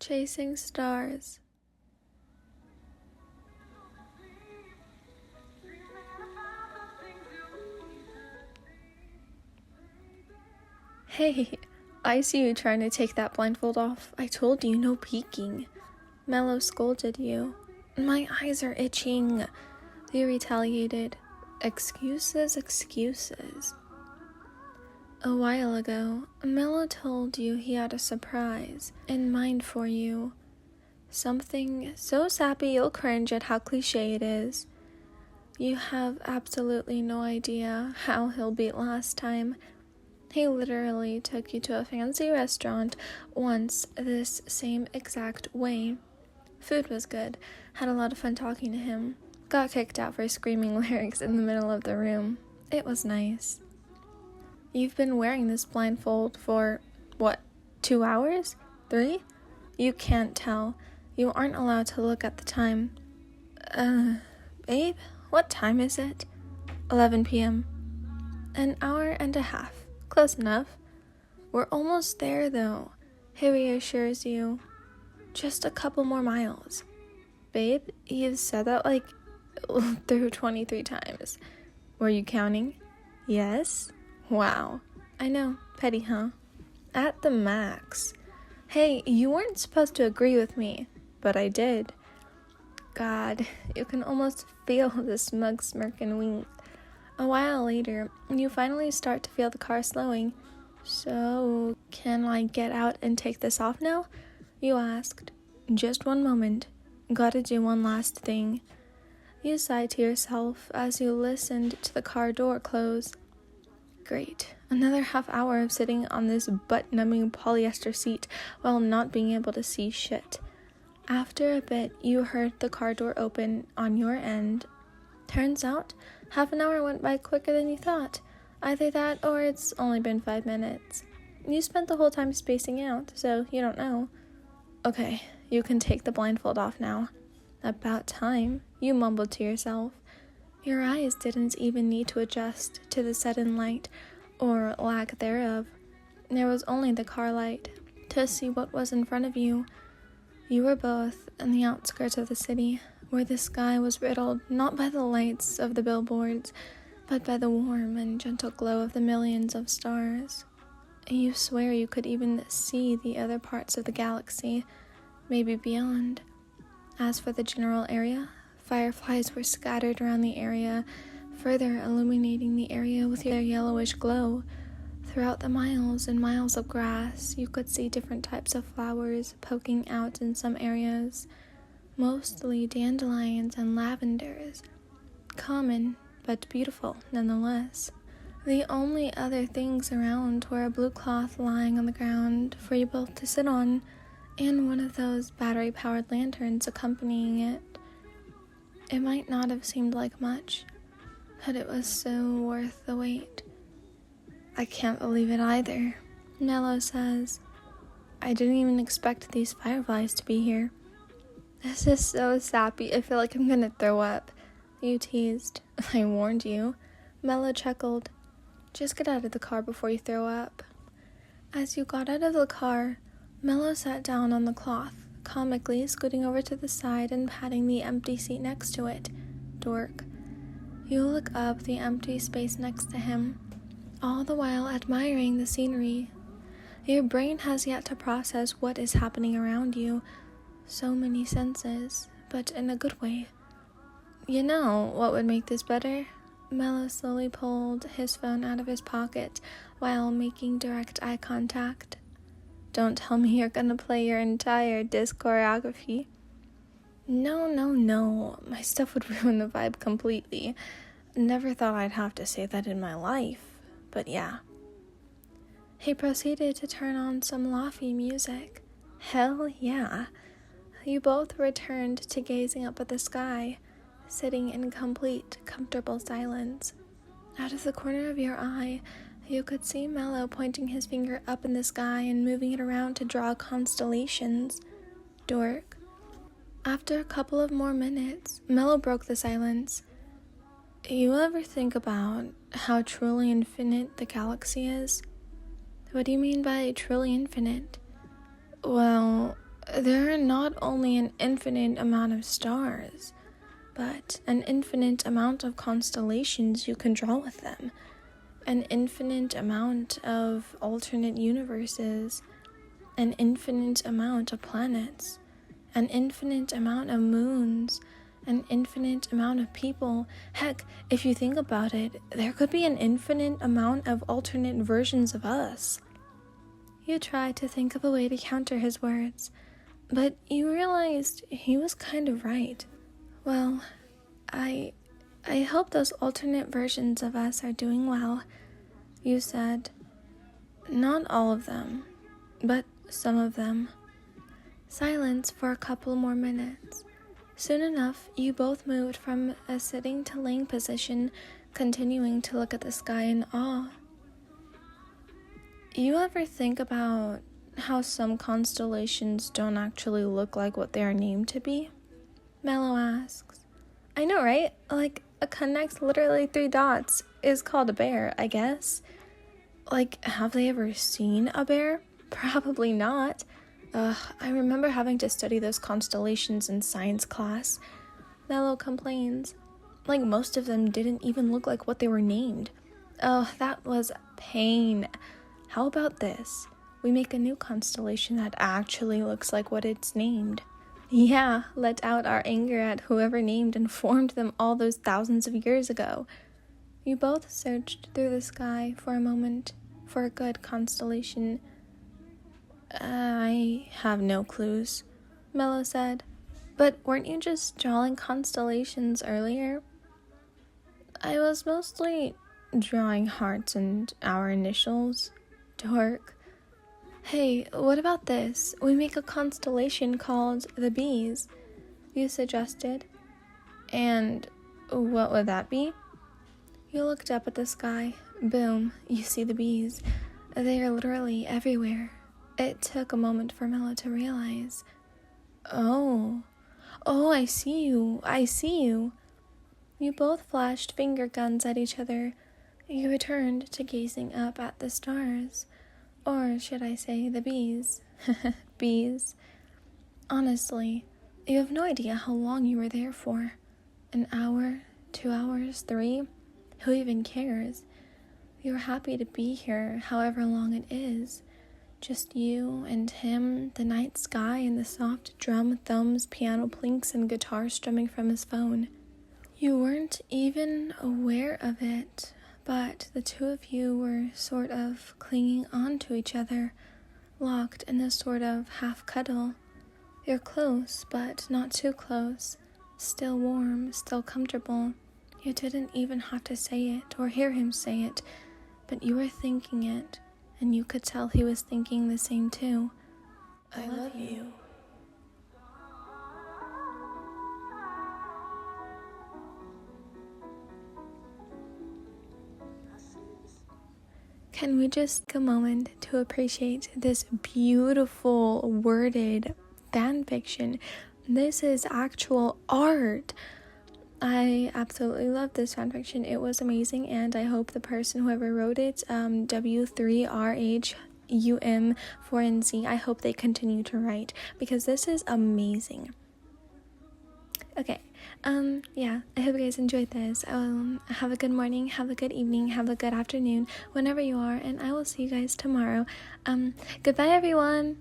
Chasing stars. Hey, I see you trying to take that blindfold off. I told you, no peeking. Mello scolded you. My eyes are itching, you retaliated. Excuses, excuses. A while ago, Mello told you he had a surprise in mind for you. Something so sappy you'll cringe at how cliche it is. You have absolutely no idea how he'll beat last time. He literally took you to a fancy restaurant once this same exact way. Food was good, had a lot of fun talking to him. Got kicked out for screaming lyrics in the middle of the room. It was nice. You've been wearing this blindfold for, 2 hours? 3? You can't tell. You aren't allowed to look at the time. Babe, what time is it? 11 p.m. An hour and a half. Close enough. We're almost there, though. He reassures you. Just a couple more miles. Babe, you've said that through 23 times. Were you counting? Yes? Wow. I know. Petty, huh? At the max. Hey, you weren't supposed to agree with me, but I did. God, you can almost feel the smug smirk and wink. A while later, you finally start to feel the car slowing. So, can I get out and take this off now? You asked. Just one moment. Gotta do one last thing. You sighed to yourself as you listened to the car door close. Great. Another half hour of sitting on this butt-numbing polyester seat while not being able to see shit. After a bit, you heard the car door open on your end. Turns out, half an hour went by quicker than you thought. Either that or it's only been 5 minutes. You spent the whole time spacing out, so you don't know. Okay, you can take the blindfold off now. About time, you mumbled to yourself. Your eyes didn't even need to adjust to the sudden light, or lack thereof. There was only the car light to see what was in front of you. You were both in the outskirts of the city, where the sky was riddled not by the lights of the billboards, but by the warm and gentle glow of the millions of stars. You swear you could even see the other parts of the galaxy, maybe beyond. As for the general area, fireflies were scattered around the area, further illuminating the area with their yellowish glow. Throughout the miles and miles of grass, you could see different types of flowers poking out in some areas, mostly dandelions and lavenders. Common, but beautiful nonetheless. The only other things around were a blue cloth lying on the ground for you both to sit on, and one of those battery-powered lanterns accompanying it. It might not have seemed like much, but it was so worth the wait. I can't believe it either, Mello says. I didn't even expect these fireflies to be here. This is so sappy, I feel like I'm gonna throw up. You teased. I warned you. Mello chuckled. Just get out of the car before you throw up. As you got out of the car, Mello sat down on the cloth, comically scooting over to the side and patting the empty seat next to it. Dork. You look up the empty space next to him, all the while admiring the scenery. Your brain has yet to process what is happening around you. So many senses, but in a good way. You know what would make this better? Mello slowly pulled his phone out of his pocket while making direct eye contact. Don't tell me you're gonna play your entire disc choreography. No. My stuff would ruin the vibe completely. Never thought I'd have to say that in my life, but yeah. He proceeded to turn on some lofi music. Hell yeah. You both returned to gazing up at the sky, sitting in complete, comfortable silence. Out of the corner of your eye, you could see Mello pointing his finger up in the sky and moving it around to draw constellations. Dork. After a couple of more minutes, Mello broke the silence. You ever think about how truly infinite the galaxy is? What do you mean by truly infinite? Well, there are not only an infinite amount of stars, but an infinite amount of constellations you can draw with them, an infinite amount of alternate universes, an infinite amount of planets, an infinite amount of moons, an infinite amount of people. Heck, if you think about it, there could be an infinite amount of alternate versions of us. You tried to think of a way to counter his words, but you realized he was kind of right. Well, I hope those alternate versions of us are doing well, you said. Not all of them, but some of them. Silence for a couple more minutes. Soon enough, you both moved from a sitting to laying position, continuing to look at the sky in awe. You ever think about how some constellations don't actually look like what they are named to be? Mello asks. I know, right? Like, a connects literally 3 dots is called a bear, I guess. Like, have they ever seen a bear? Probably not. I remember having to study those constellations in science class. Mello complains. Like, most of them didn't even look like what they were named. Oh, that was pain. How about this? We make a new constellation that actually looks like what it's named. Yeah, let out our anger at whoever named and formed them all those thousands of years ago. You both searched through the sky for a moment for a good constellation. I have no clues, Mello said. But weren't you just drawing constellations earlier? I was mostly drawing hearts and our initials. Dork. Hey, what about this? We make a constellation called the Bees, you suggested. And what would that be? You looked up at the sky. Boom, you see the bees. They are literally everywhere. It took a moment for Mello to realize. Oh, I see you. You both flashed finger guns at each other. You returned to gazing up at the stars. Or should I say the bees? Bees. Honestly, you have no idea how long you were there for. An hour, 2 hours, 3? Who even cares? You're happy to be here, however long it is. Just you and him, the night sky, and the soft drum thumbs, piano plinks, and guitar strumming from his phone. You weren't even aware of it, but the two of you were sort of clinging on to each other, locked in a sort of half-cuddle. You're close, but not too close. Still warm, still comfortable. You didn't even have to say it or hear him say it, but you were thinking it. And you could tell he was thinking the same too. I love you. Can we just take a moment to appreciate this beautiful worded fan fiction? This is actual art. I absolutely love this fanfiction. It was amazing, and I hope the person, whoever wrote it, W3RHUM4NZ, I hope they continue to write, because this is amazing. Okay, yeah, I hope you guys enjoyed this. Have a good morning, have a good evening, have a good afternoon, whenever you are, and I will see you guys tomorrow. Goodbye, everyone!